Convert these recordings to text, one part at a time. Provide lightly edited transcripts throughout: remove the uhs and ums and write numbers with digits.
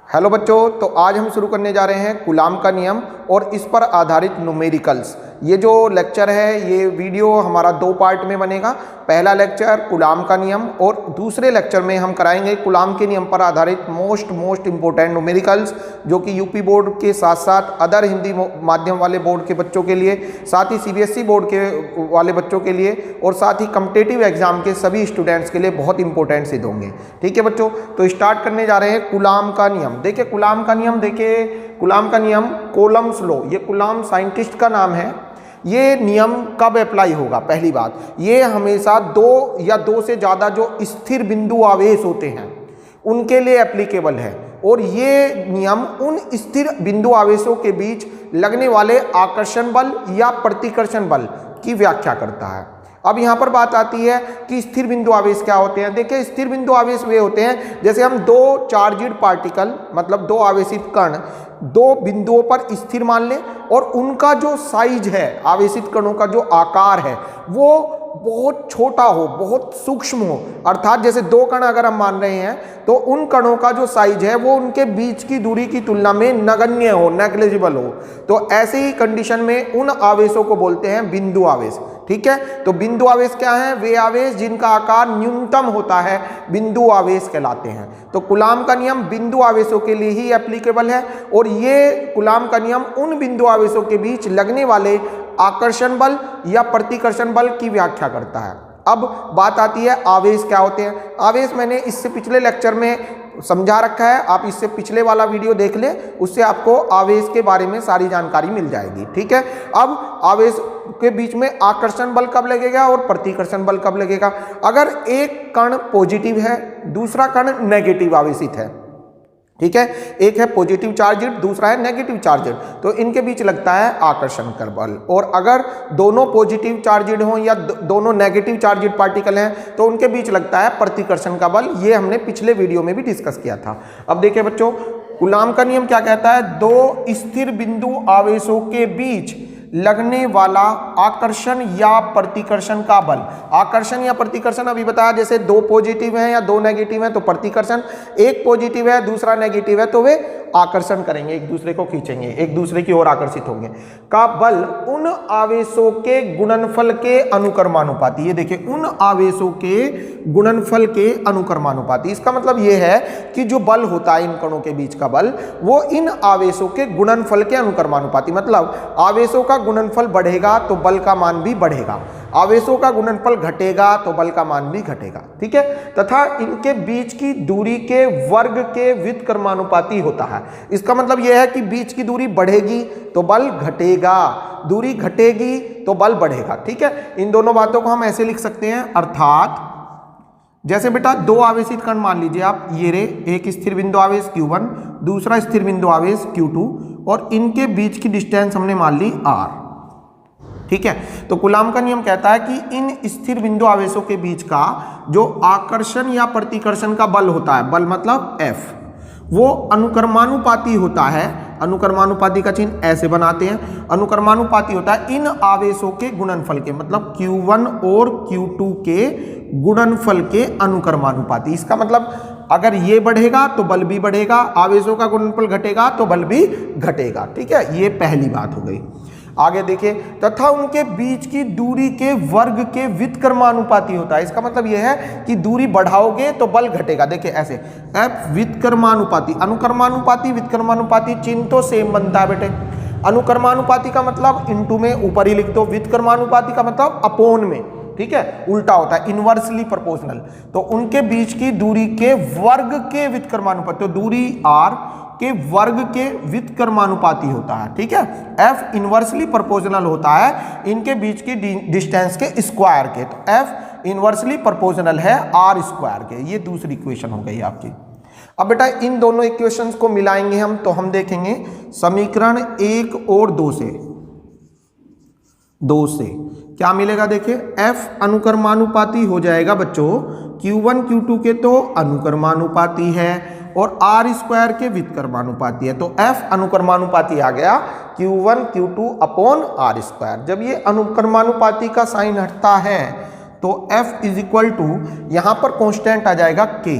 Hello बच्चों, तो आज हम शुरू करने जा रहे हैं कूलाम का नियम और इस पर आधारित न्यूमेरिकल्स। ये जो लेक्चर है, ये वीडियो हमारा दो पार्ट में बनेगा। पहला लेक्चर कूलाम का नियम और दूसरे लेक्चर में हम कराएंगे कूलाम के नियम पर आधारित मोस्ट इंपोर्टेंट न्यूमेरिकल्स, जो कि यूपी बोर्ड के साथ साथ अदर हिंदी माध्यम वाले बोर्ड के बच्चों के लिए, साथ ही सीबीएसई बोर्ड के वाले बच्चों के लिए और साथ ही कॉम्पिटिटिव एग्जाम के सभी स्टूडेंट्स के लिए बहुत इंपॉर्टेंट सिद्ध होंगे। ठीक है बच्चों, तो स्टार्ट करने जा रहे हैं कूलाम का नियम। देखिए कूलाम का नियम, देखिए कूलाम का नियम कोलम्स लॉ, ये कूलाम साइंटिस्ट का नाम है। ये नियम कब अप्लाई होगा? पहली बात, ये हमेशा दो या दो से ज़्यादा जो स्थिर बिंदु आवेश होते हैं उनके लिए एप्लीकेबल है, और ये नियम उन स्थिर बिंदु आवेशों के बीच लगने वाले आकर्षण बल या प्रतिकर्षण बल की व्याख्या करता है। अब यहाँ पर बात आती है कि स्थिर बिंदु आवेश क्या होते हैं। देखिए स्थिर बिंदु आवेश वे होते हैं जैसे हम दो चार्जिड पार्टिकल, मतलब दो आवेशित कण दो बिंदुओं पर स्थिर मान लें और उनका जो साइज है, आवेशित कणों का जो आकार है, वो बहुत छोटा हो, बहुत सूक्ष्म हो। अर्थात जैसे दो कण अगर हम मान रहे हैं तो उन कणों का जो साइज है वो उनके बीच की दूरी की तुलना में नगण्य हो, नेग्लिजिबल हो। तो ऐसे ही कंडीशन में उन आवेशों को बोलते हैं बिंदु आवेश। ठीक है, तो बिंदु आवेश क्या है? वे आवेश जिनका आकार न्यूनतम होता है बिंदु आवेश कहलाते हैं। तो कूलाम का नियम बिंदु आवेशों के लिए ही एप्लीकेबल है, और ये कूलाम का नियम उन बिंदु आवेशों के बीच लगने वाले आकर्षण बल या प्रतिकर्षण बल की व्याख्या करता है। अब बात आती है आवेश क्या होते हैं। आवेश मैंने इससे पिछले लेक्चर में समझा रखा है, आप इससे पिछले वाला वीडियो देख लें, उससे आपको आवेश के बारे में सारी जानकारी मिल जाएगी। ठीक है, अब आवेश के बीच में आकर्षण बल कब लगेगा और प्रतिकर्षण बल कब लगेगा? अगर एक कण पॉजिटिव है, दूसरा कण नेगेटिव आवेशित है। ठीक है, एक है पॉजिटिव चार्जेड, दूसरा है नेगेटिव चार्जेड, तो इनके बीच लगता है आकर्षण का बल। और अगर दोनों पॉजिटिव चार्जेड हों या दोनों नेगेटिव चार्जेड पार्टिकल हैं तो उनके बीच लगता है प्रतिकर्षण का बल। ये हमने पिछले वीडियो में भी डिस्कस किया था। अब देखिए बच्चों, कूलाम का नियम क्या कहता है? दो स्थिर बिंदु आवेशों के बीच लगने वाला आकर्षण या प्रतिकर्षण का बल। आकर्षण या प्रतिकर्षण अभी बताया, जैसे दो पॉजिटिव हैं या दो नेगेटिव हैं तो प्रतिकर्षण, एक पॉजिटिव है दूसरा नेगेटिव है तो वे आकर्षण करेंगे, एक दूसरे को खींचेंगे, एक दूसरे की ओर आकर्षित होंगे। का बल उन आवेशों के गुणनफल के अनुक्रमानुपाती। ये देखिए, उन आवेशों के गुणनफल के अनुक्रमानुपाती। इसका मतलब ये है कि जो बल होता है इन कणों के बीच का बल, वो इन आवेशों के गुणनफल के अनुक्रमानुपाती। मतलब आवेशों का गुणनफल बढ़ेगा तो बल का मान भी बढ़ेगा, आवेशों का गुणनफल घटेगा तो बल का मान भी घटेगा। ठीक है, तथा इनके बीच की दूरी के वर्ग के व्युत्क्रमानुपाती होता है। इसका मतलब यह है कि बीच की दूरी बढ़ेगी तो बल घटेगा, दूरी घटेगी तो बल बढ़ेगा। ठीक है, इन दोनों बातों को हम ऐसे लिख सकते हैं। अर्थात जैसे बेटा दो आवेशित कण मान लीजिए आप, ये रे, एक स्थिर बिंदु आवेश Q1, दूसरा स्थिर बिंदु आवेश Q2, और इनके बीच की डिस्टेंस हमने मान ली R। ठीक है, तो कूलाम का नियम कहता है कि इन स्थिर बिंदु आवेशों के बीच का जो आकर्षण या प्रतिकर्षण का बल होता है, बल मतलब F, वो अनुक्रमानुपाती होता है। अनुक्रमानुपाती का चिन्ह ऐसे बनाते हैं। अनुक्रमानुपाती होता है इन आवेशों के गुणनफल के, मतलब Q1 और Q2 के गुणनफल के अनुक्रमानुपाती। इसका मतलब अगर ये बढ़ेगा तो बल भी बढ़ेगा, आवेशों का गुणनफल घटेगा तो बल भी घटेगा। ठीक है, ये पहली बात हो गई। आगे देखिए, तथा उनके बीच की दूरी के वर्ग के व्युत्क्रमानुपाती होता है। इसका मतलब यह है कि दूरी बढ़ाओगे तो बल घटेगा। देखिए ऐसे, F व्युत्क्रमानुपाती, अनुक्रमानुपाती व्युत्क्रमानुपाती चिन्ह तो सेम बनता है बेटे। अनुक्रमानुपाती का मतलब इनटू में ऊपर ही लिख दो, व्युत्क्रमानुपाती का मतलब अपोन में। ठीक है, उल्टा होता है, इनवर्सली प्रोपोर्शनल। तो उनके बीच की दूरी के वर्ग के व्युत्क्रमानुपाती, तो दूरी R के वर्ग के व्युत्क्रमानुपाती होता है। ठीक है, F इनवर्सली प्रोपोर्शनल होता है इनके बीच की डिस्टेंस के स्क्वायर के, तो F इनवर्सली प्रोपोर्शनल है R स्क्वायर के। ये दूसरी इक्वेशन हो गई आपकी। अब बेटा इन दोनों इक्वेशंस को मिलाएंगे हम, तो हम देखेंगे समीकरण 1 और 2 से क्या मिलेगा। देखिए F अनुक्रमानुपाती हो जाएगा बच्चों Q1 Q2 के, तो अनुक्रमानुपाती है, और R स्क्वायर के व्युत्क्रमानुपाती है, तो F अनुक्रमानुपाती आ गया Q1 Q2 upon R square. जब ये अनुक्रमानुपाती का साइन हटता है तो F इज इक्वल टू, यहाँ पर कांस्टेंट आ जाएगा K।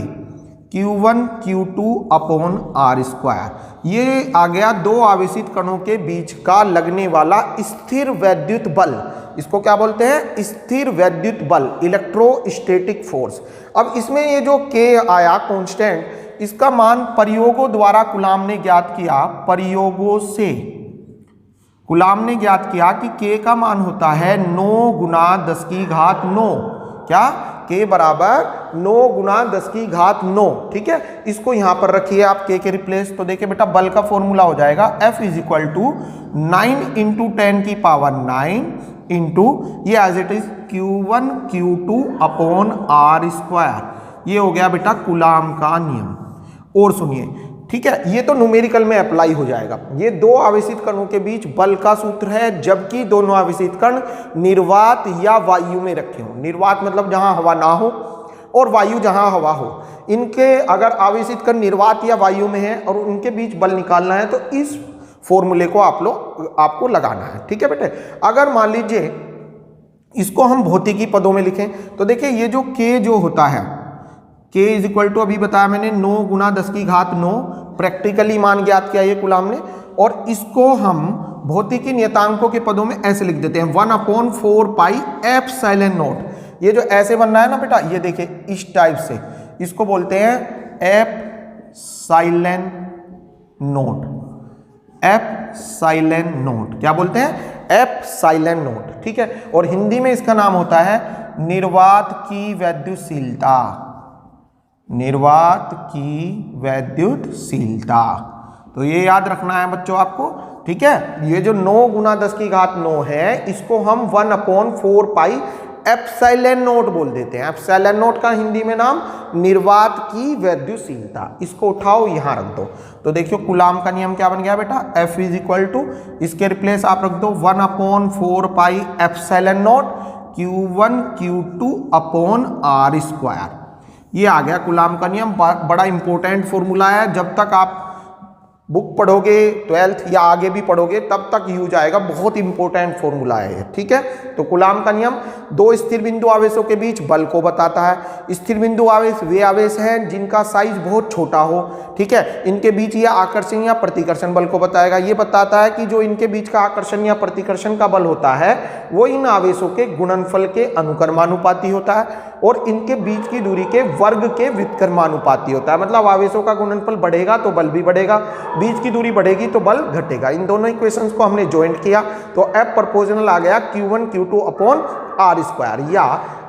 Q1 Q2 upon r square. ये आ गया दो आवेशित कणों के बीच का लगने वाला स्थिर वैद्युत बल। इसको क्या बोलते हैं? स्थिर वैद्युत बल, इलेक्ट्रोस्टैटिक फोर्स। अब इसमें ये जो K आया कांस्टेंट, इसका मान प्रयोगों द्वारा कूलाम ने ज्ञात किया। प्रयोगों से कूलाम ने ज्ञात किया कि K का मान होता है 9 गुना 10 की घात 9। क्या? K बराबर 9 गुना 10 की घात 9। ठीक है, इसको यहां पर रखिए आप K के रिप्लेस। तो देखिए बेटा बल का फॉर्मूला हो जाएगा F is equal to 9 into 10 की पावर 9 इंटू ये as it is Q1 Q2 upon r square. ये हो गया बेटा कूलाम का नियम। और सुनिए, ठीक है, ये तो न्यूमेरिकल में अप्लाई हो जाएगा। ये दो आवेशित कणों के बीच बल का सूत्र है, जबकि दोनों आवेशित कण निर्वात या वायु में रखे हों। निर्वात मतलब जहां हवा ना हो, और वायु जहां हवा हो। इनके अगर आवेशित कण निर्वात या वायु में है और उनके बीच बल निकालना है तो इस फॉर्मूले को आपको लगाना है। ठीक है बेटे, अगर मान लीजिए इसको हम भौतिकी पदों में लिखें तो देखिए ये जो K जो होता है, K इज इक्वल टू अभी बताया मैंने 9 गुना 10 की घात 9, प्रैक्टिकली मान ज्ञात किया ये कूलाम ने। और इसको हम भौतिकी नियतांकों के पदों में ऐसे लिख देते हैं 1/4 पाई एप्सिलॉन नॉट। ये जो ऐसे बन रहा है ना बेटा, ये देखिए इस टाइप से, इसको बोलते हैं एप्सिलॉन नॉट। एप्सिलॉन नॉट क्या बोलते हैं? Epsilon not. ठीक है, और हिंदी में इसका नाम होता है निर्वात की वैद्युतशीलता। निर्वात की वैद्युतशीलता। तो ये याद रखना है बच्चों आपको। ठीक है, ये जो 9 गुना 10 की घात 9 है, इसको हम 1/4 पाई एप्सिलॉन नॉट बोल देते हैं। एप्सिलॉन नॉट का हिंदी में नाम निर्वात की वैद्युतशीलता। इसको उठाओ यहां रख दो। तो देखियो कूलाम का नियम क्या बन गया बेटा? F इज इक्वल टू, इसके रिप्लेस आप रख दो 1/4 pi epsilon naught Q1 Q2 upon r square. ये आ गया कूलाम का नियम। बड़ा इंपॉर्टेंट फॉर्मूला है। जब तक आप बुक पढ़ोगे 12th या आगे भी पढ़ोगे तब तक यूज आएगा। बहुत इंपॉर्टेंट फॉर्मूला है। ठीक है, तो कूलाम का नियम दो स्थिर बिंदु आवेशों के बीच बल को बताता है। स्थिर बिंदु आवेश वे आवेश हैं जिनका साइज बहुत छोटा हो। ठीक है, इनके बीच यह आकर्षण या प्रतिकर्षण बल को बताएगा। ये बताता है कि जो इनके बीच का आकर्षण या प्रतिकर्षण का बल होता है वो इन आवेशों के गुणनफल के अनुक्रमानुपाती होता है और इनके बीच की दूरी के वर्ग के व्युत्क्रमानुपाती होता है। मतलब आवेशों का गुणनफल बढ़ेगा तो बल भी बढ़ेगा, बीच की दूरी बढ़ेगी तो बल घटेगा। इन दोनों इक्वेशंस को हमने ज्वाइंट किया तो F प्रोपोर्शनल आ गया Q1 Q2 upon r square, या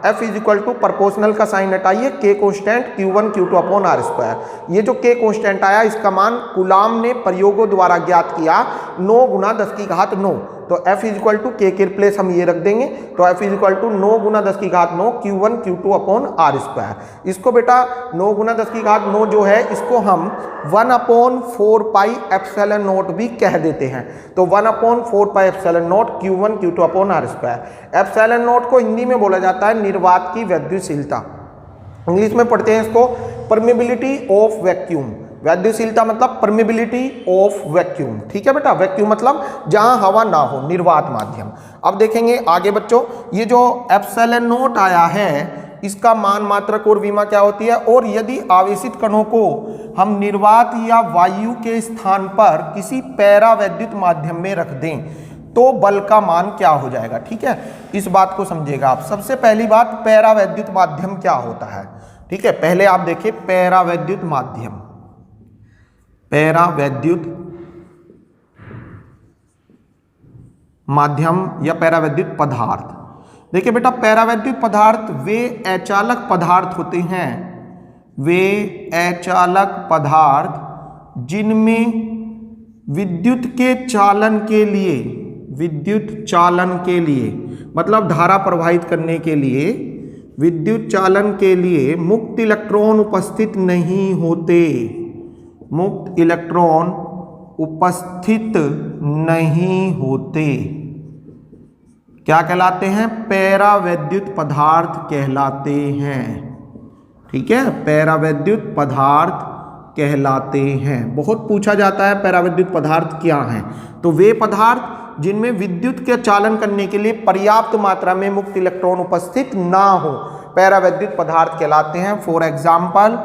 F is equal to proportional का साइन हटाइए, K constant Q1 Q2 upon r square. ये जो K कांस्टेंट आया इसका मान कूलाम ने प्रयोगों द्वारा ज्ञात किया 9 गुना 10 की घात 9। तो F is equal to K के रिप्लेस हम ये रख देंगे। तो F इज इक्वल टू 9 गुना 10 की घात 9 Q1 Q2 upon r square. इसको बेटा 9 गुना 10 की घात 9 जो है इसको हम 1/4 पाई एप्सिलॉन नॉट भी कह देते हैं। तो 1/4 pi epsilon naught Q1 Q2 upon r square. Epsilon naught को हिंदी में बोला जाता है निर्वात की वैद्युतशीलता। इंग्लिश में पढ़ते हैं इसको परमेबिलिटी ऑफ वैक्यूम। वैद्युतशीलता मतलब परमेबिलिटी ऑफ वैक्यूम। ठीक है बेटा, वैक्यूम मतलब जहां हवा ना हो, निर्वात माध्यम। अब देखेंगे आगे बच्चों, ये जो एप्सिलॉन नॉट आया है इसका मान मात्रक और विमा क्या होती है, और यदि आवेशित कणों को हम निर्वात या वायु के स्थान पर किसी पैरावैद्युत माध्यम में रख दें तो बल का मान क्या हो जाएगा। ठीक है, इस बात को समझिएगा आप। सबसे पहली बात, पैरावैद्युत माध्यम क्या होता है। ठीक है, पहले आप देखिए पैरावैद्युत माध्यम, पैरावैद्युत माध्यम या पैरावैद्युत पदार्थ। देखिए बेटा, पैरावैद्युत पदार्थ वे अचालक पदार्थ होते हैं, वे अचालक पदार्थ जिनमें विद्युत के चालन के लिए, विद्युत चालन के लिए मतलब धारा प्रवाहित करने के लिए, विद्युत चालन के लिए मुक्त इलेक्ट्रॉन उपस्थित नहीं होते, मुक्त इलेक्ट्रॉन उपस्थित नहीं होते। क्या कहलाते हैं? पैरावैद्युत पदार्थ कहलाते हैं। ठीक है, पैरावैद्युत पदार्थ कहलाते हैं। बहुत पूछा जाता है पैरावैद्युत पदार्थ क्या हैं। तो वे पदार्थ जिनमें विद्युत के चालन करने के लिए पर्याप्त मात्रा में मुक्त इलेक्ट्रॉन उपस्थित ना हो पैरावैद्युत पदार्थ कहलाते हैं। फॉर एग्जाम्पल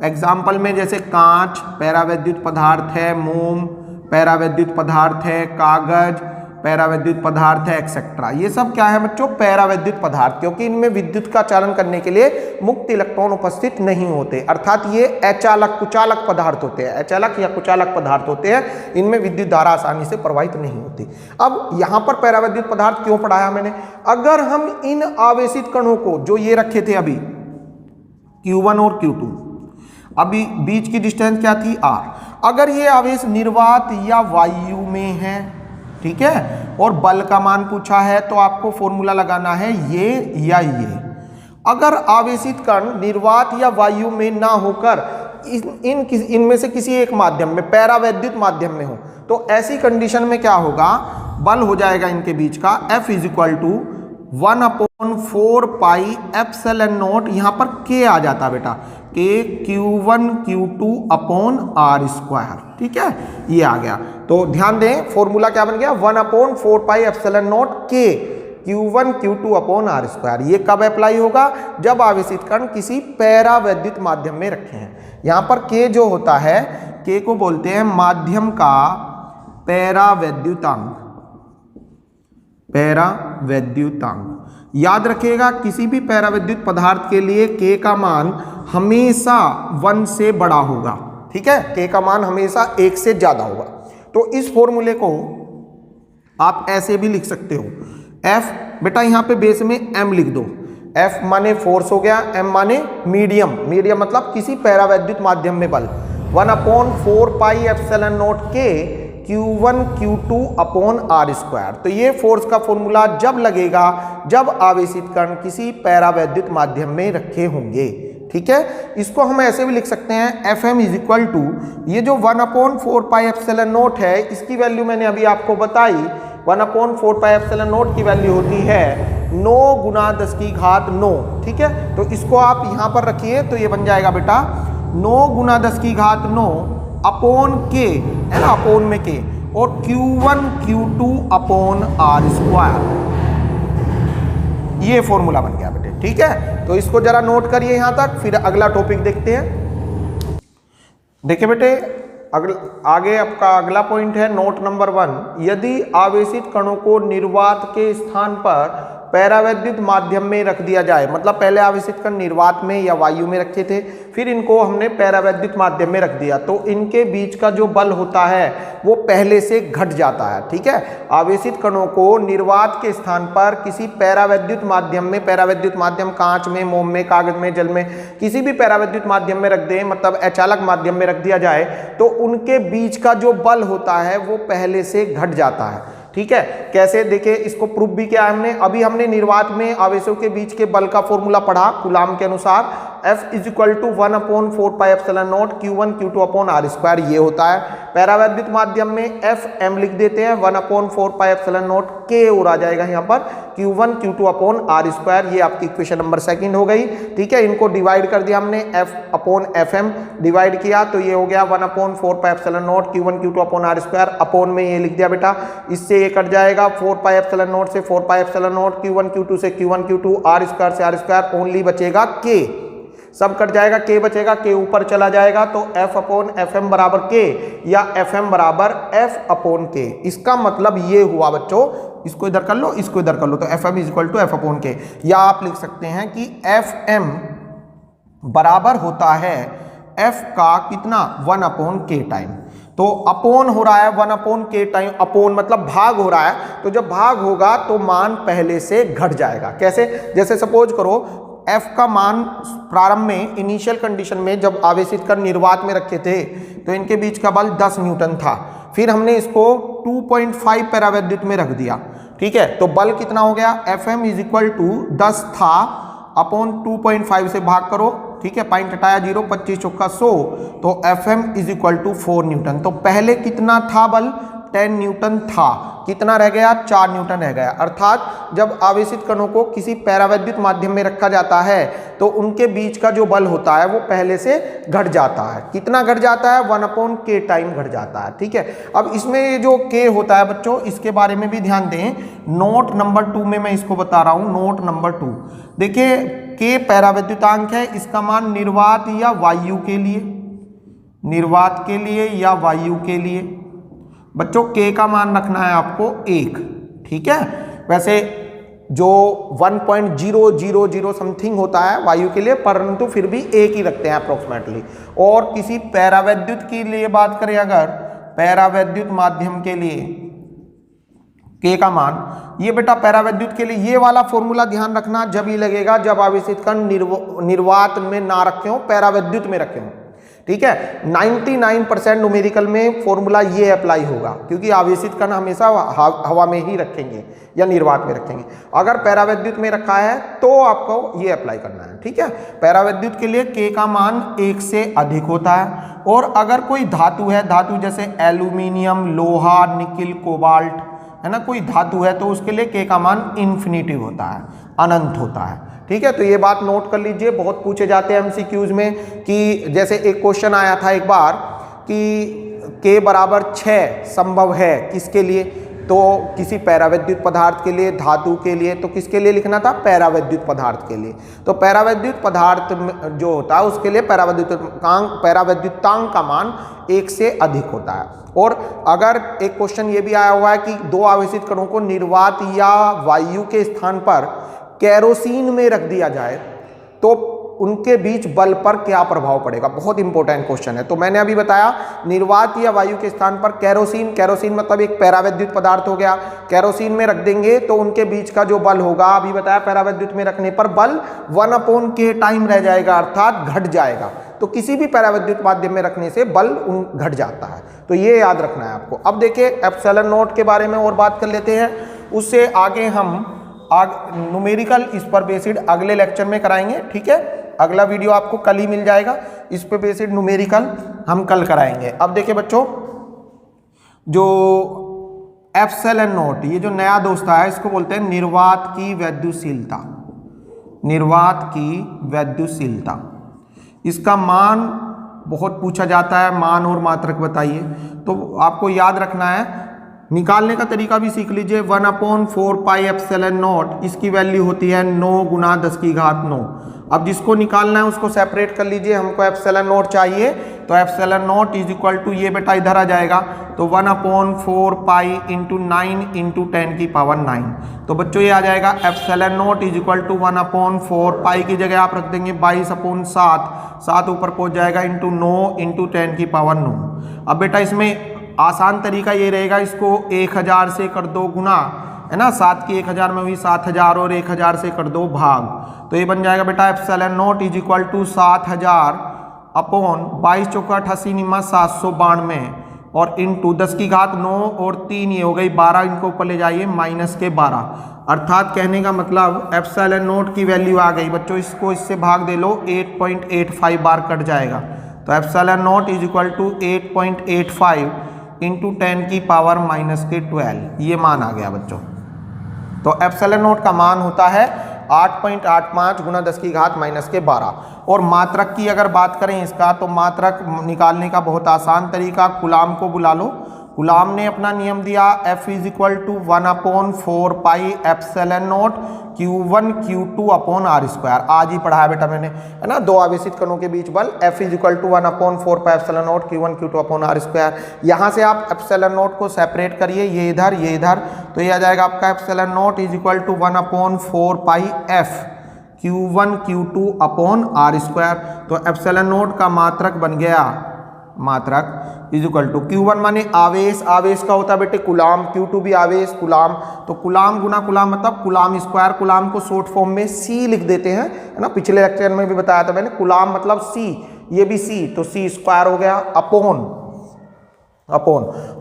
एग्जाम्पल में जैसे कांच पैरावैद्युत पदार्थ है, मोम पैरावैद्युत पदार्थ है, कागज पैरावैद्युत पदार्थ है, एक्सेट्रा। ये सब क्या है बच्चों? पैरावैद्युत पदार्थ, क्योंकि इनमें विद्युत का चालन करने के लिए मुक्त इलेक्ट्रॉन उपस्थित नहीं होते, अर्थात ये अचालक कुचालक पदार्थ होते हैं, अचालक या कुचालक पदार्थ होते हैं, इनमें विद्युत धारा आसानी से प्रवाहित नहीं होती। अब यहाँ पर पैरावैद्युत पदार्थ क्यों पढ़ाया मैंने? अगर हम इन आवेशित कणों को जो ये रखे थे अभी Q1 और Q2, अभी बीच की डिस्टेंस क्या थी r, अगर ये आवेश निर्वात या वायु में है, ठीक है, और बल का मान पूछा है तो आपको फॉर्मूला लगाना है ये या ये। अगर आवेशित कण निर्वात या वायु में ना होकर इनमें से किसी एक माध्यम में, पैरावैद्युत माध्यम में हो, तो ऐसी कंडीशन में क्या होगा? बल हो जाएगा इनके बीच का F = 1/4 पाई एप्सिलॉन नॉट, यहाँ पर K आ जाता बेटा, K Q1 Q2 upon r², ठीक है, ये आ गया। तो ध्यान दें फॉर्मूला क्या बन गया? 1/4 pi epsilon not K Q1 Q2 upon r²। ये कब अप्लाई होगा? जब आवेशित कण किसी पैरावैद्युत माध्यम में रखे हैं। यहाँ पर K जो होता है, K को बोलते हैं माध्यम का पैरावैद्युतांक, पैरावैद्युतांक। याद रखिएगा किसी भी पैरावैद्युत पदार्थ के लिए K का मान हमेशा 1 से बड़ा होगा, ठीक है, K का मान हमेशा 1 से ज्यादा होगा। तो इस फॉर्मूले को आप ऐसे भी लिख सकते हो, F बेटा यहाँ पे बेस में M लिख दो, F माने फोर्स हो गया, M माने मीडियम, मीडियम मतलब किसी पैरावैद्युत माध्यम में बल, 1/4 pi epsilon not K Q1 Q2 upon r²। तो ये फोर्स का फॉर्मूला जब लगेगा जब आवेशित कण किसी पैरावैद्युत माध्यम में रखे होंगे, ठीक है। इसको हम ऐसे भी लिख सकते हैं Fm = ये जो 1/4 पाई एप्सिलॉन नॉट है, इसकी वैल्यू मैंने अभी आपको बताई, 1/4 पाई एप्सिलॉन नॉट की वैल्यू होती है 9 × 10⁹, ठीक है। तो इसको आप यहाँ पर रखिए तो ये बन जाएगा बेटा 9 × 10⁹ अपॉन K, है ना, अपॉन में K, और Q1 Q2 अपॉन r²। ये फॉर्मूला बन गया बेटे, ठीक है। तो इसको जरा नोट करिए यहां तक, फिर अगला टॉपिक देखते हैं। देखिए बेटे आगे आपका अगला पॉइंट है नोट नंबर 1। यदि आवेशित कणों को निर्वात के स्थान पर पैरावैद्युत माध्यम में रख दिया जाए, मतलब पहले आवेशित कण निर्वात में या वायु में रखे थे, फिर इनको हमने पैरावैद्युत माध्यम में रख दिया, तो इनके बीच का जो बल होता है वो पहले से घट जाता है, ठीक है। आवेशित कणों को निर्वात के स्थान पर किसी पैरावैद्युत माध्यम में, पैरावैद्युत माध्यम कांच में, मोम में, कागज में, जल में, किसी भी पैरावैद्युत माध्यम में रख दें, मतलब अचालक माध्यम में रख दिया जाए, तो उनके बीच का जो बल होता है वो पहले से घट जाता है, ठीक है। कैसे? देखिए इसको प्रूफ भी किया हमने, अभी हमने निर्वात में आवेशों के बीच के बल का फॉर्मूला पढ़ा कूलाम के अनुसार, F = 1/4 pi epsilon naught Q1 Q2 upon r², ये होता है। पैरावैद्युत माध्यम में Fm लिख देते हैं, 1/4 पाई एप्सिलॉन नॉट K और आ जाएगा यहाँ पर Q1 Q2 अपॉन r²। ये आपकी इक्वेशन नंबर 2 हो गई, ठीक है। इनको डिवाइड कर दिया हमने, F/Fm डिवाइड किया तो ये हो गया 1/4 pi epsilon naught Q1 Q2 upon r², upon में ये लिख दिया बेटा, इससे ये कट जाएगा, 4 पाई एप्सिलॉन नॉट से 4 पाई एप्सिलॉन नॉट, Q1 Q2 से Q1 Q2, r² से r², ओनली बचेगा K, सब कट जाएगा, K बचेगा, K ऊपर चला जाएगा, तो F/Fm बराबर K या Fm बराबर F/K। इसका मतलब ये हुआ बच्चों, इसको इधर कर लो, इसको इधर कर लो, तो Fm = F/K। या आप लिख सकते हैं कि Fm बराबर होता है F का कितना, 1/K टाइम। तो अपोन हो रहा है 1/K टाइम, अपोन मतलब भाग हो रहा है, तो जब भाग होगा तो मान पहले से घट जाएगा। कैसे? जैसे सपोज करो F का मान प्रारंभ में, इनिशियल कंडीशन में जब आवेशित कण निर्वात में रखे थे तो इनके बीच का बल 10 न्यूटन था, फिर हमने इसको 2.5 पैरावैद्युत में रख दिया, ठीक है। तो बल कितना हो गया? Fm = 10 था अपॉन 2.5 से भाग करो, ठीक है, पॉइंट हटाया 0, 25 × 100, तो Fm = 4 न्यूटन। तो पहले कितना था बल? 10 न्यूटन था, कितना रह गया, 4 न्यूटन रह गया। अर्थात जब आवेशित कणों को किसी पैरावैद्युत माध्यम में रखा जाता है तो उनके बीच का जो बल होता है वो पहले से घट जाता है। कितना घट जाता है, 1/k टाइम घट जाता है। ठीक है, अब इसमें ये जो k होता है बच्चों, इसके बारे में भी ध्यान दें। नोट नंबर 2 में मैं इसको बता रहा हूं। नोट नंबर 2 देखिए, k पैरावैद्युतांक है, इसका मान निर्वात या वायु के लिए, निर्वात के लिए या वायु के लिए बच्चों k का मान रखना है आपको 1। ठीक है, वैसे जो 1.000 समथिंग होता है वायु के लिए, परंतु फिर भी 1 ही रखते हैं अप्रोक्सीमेटली। और किसी पैरावैद्युत के लिए बात करें, अगर पैरावैद्युत माध्यम के लिए k का मान, ये बेटा पैरावैद्युत के लिए ये वाला फॉर्मूला ध्यान रखना, जब ही लगेगा जब आवेशित कण निर्वात में ना रखे हो, पैरावैद्युत में रखे हो। ठीक है, 99% न्यूमेरिकल में फॉर्मूला ये अप्लाई होगा, क्योंकि आवेशित कण हमेशा हवा में ही रखेंगे या निर्वात में रखेंगे। अगर पैरावैद्युत में रखा है तो आपको ये अप्लाई करना है। ठीक है, पैरावैद्युत के लिए k का मान 1 से अधिक होता है। और अगर कोई धातु है, धातु जैसे एल्यूमिनियम, लोहा, निकिल, कोबाल्ट, है ना, कोई धातु है, तो उसके लिए k का मान इन्फिनिटिव होता है, अनंत होता है। ठीक है, तो ये बात नोट कर लीजिए, बहुत पूछे जाते हैं एमसीक्यूज में। कि जैसे एक क्वेश्चन आया था एक बार कि k बराबर 6 संभव है किसके लिए, तो किसी पैरावैद्युत पदार्थ के लिए, धातु के लिए, तो किसके लिए लिखना था, पैरावैद्युत पदार्थ के लिए। तो पैरावैद्युत पदार्थ जो होता है उसके लिए पैरावैद्युतांक का मान 1 से अधिक होता है। और अगर एक क्वेश्चन ये भी आया हुआ है कि दो आवेशित कणों को निर्वात या वायु के स्थान पर केरोसिन में रख दिया जाए तो उनके बीच बल पर क्या प्रभाव पड़ेगा, बहुत इंपॉर्टेंट क्वेश्चन है। तो मैंने अभी बताया, निर्वात या वायु के स्थान पर केरोसिन, केरोसिन मतलब एक पैरावैद्युत पदार्थ हो गया, केरोसिन में रख देंगे तो उनके बीच का जो बल होगा, अभी बताया पैरावैद्युत में रखने पर बल 1/k टाइम रह जाएगा, अर्थात घट जाएगा। तो किसी भी पैरावैद्युत माध्यम में रखने से बल घट जाता है, तो ये याद रखना है आपको। अब देखिए एप्सिलॉन नॉट के बारे में और बात कर लेते हैं, उससे आगे हम न्यूमेरिकल इस पर बेस्ड अगले लेक्चर में कराएंगे। ठीक है, अगला वीडियो आपको कल ही मिल जाएगा, इस पे बेस्ड न्यूमेरिकल हम कल कराएंगे। अब देखिए बच्चों, जो एप्सिलॉन नॉट, ये जो नया दोस्ता है, इसको बोलते हैं निर्वात की वैद्युशीलता, निर्वात की वैद्युशीलता। इसका मान बहुत पूछा जाता है, मान और मात्रक बताइए, तो आपको याद रखना है, निकालने का तरीका भी सीख लीजिए। 1/4 पाई एप्सिलॉन नॉट, इसकी वैल्यू होती है 9 × 10⁹। अब जिसको निकालना है उसको सेपरेट कर लीजिए, हमको एप्सिलॉन नॉट चाहिए, तो epsilon naught is equal to, ये बेटा इधर आ जाएगा, तो 1/4 पाई × 9 × 10⁹। तो बच्चों ये आ जाएगा epsilon naught is equal to 1/4 pi की जगह आप रख देंगे 22/7, 7 ऊपर पहुंच जाएगा × 9 × 10⁹। अब बेटा इसमें आसान तरीका ये रहेगा, इसको 1000 से कर दो गुना, है ना, 7 की 1000 में हुई 7000 और 1000 से कर दो भाग, तो ये बन जाएगा बेटा epsilon naught is equal to 7000 upon 22 चौका 88 निमा 792 और इंटू 10⁹ और 3 ये हो गई 12, इनको ऊपर ले जाइए -12। अर्थात कहने का मतलब एप्सिलॉन नॉट की वैल्यू आ गई बच्चों, इसको इससे भाग दे लो, 8.85 बार कट जाएगा। तो epsilon naught is equal to 8.85 × 10⁻⁻12, ये मान आ गया बच्चों। तो एप्सिलॉन नॉट का मान होता है 8.85 × 10⁻⁻12। और मात्रक की अगर बात करें इसका, तो मात्रक निकालने का बहुत आसान तरीका, कूलाम को बुला लो। कूलाम ने अपना नियम दिया, F is equal to 1/4 pi epsilon naught Q1 Q2 upon r²। आज ही पढ़ाया बेटा मैंने, है ना, दो आवेशित कणों के बीच बल F is equal to 1/4 pi epsilon naught Q1 Q2 upon r²। यहाँ से आप एप्सिलॉन नॉट को सेपरेट करिए, ये इधर ये इधर, तो ये आ जाएगा आपका epsilon naught is equal to 1/4 pi F Q1 Q2 upon r²। तो एप्सिलॉन नॉट का मात्रक बन गया, मात्रक इज इक्वल टू Q1 माने आवेश, आवेश का होता है बेटे कूलाम, Q2 भी आवेश कूलाम, तो कूलाम गुना कूलाम मतलब कूलाम स्क्वायर। कूलाम को शॉर्ट फॉर्म में C लिख देते हैं, है ना, पिछले लेक्चर में भी बताया था मैंने, कूलाम मतलब C, ये भी C, तो C स्क्वायर हो गया अपॉन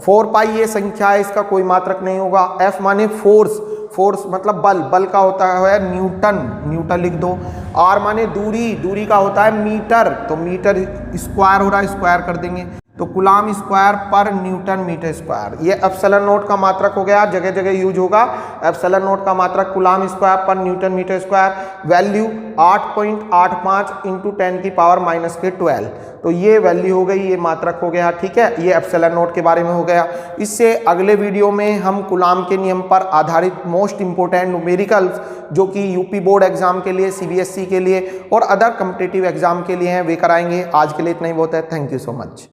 4 पाई ये संख्या है, इसका कोई मात्रक नहीं होगा। F माने फोर्स, फोर्स मतलब बल, बल का होता है न्यूटन, न्यूटन लिख दो। R माने दूरी, दूरी का होता है मीटर, तो मीटर स्क्वायर हो रहा है, स्क्वायर कर देंगे। तो कूलाम स्क्वायर पर न्यूटन मीटर स्क्वायर, ये एप्सिलॉन नॉट का मात्रक हो गया, जगह जगह यूज होगा। एप्सिलॉन नॉट का मात्रक कूलाम स्क्वायर पर newton metre square, value 8.85 into 10⁻⁻12। तो ये वैल्यू हो गई, ये मात्रक हो गया, ठीक है। ये एप्सिलॉन नॉट के बारे में हो गया। इससे अगले वीडियो में हम कूलाम के नियम पर आधारित मोस्ट इंपोर्टेंट न्यूमेरिकल्स जो कि यूपी बोर्ड एग्जाम के लिए, सीबीएसई के लिए और अदर कॉम्पिटिटिव एग्जाम के लिए हैं, वे कराएंगे। आज के लिए इतना ही बहुत है। Thank you so much.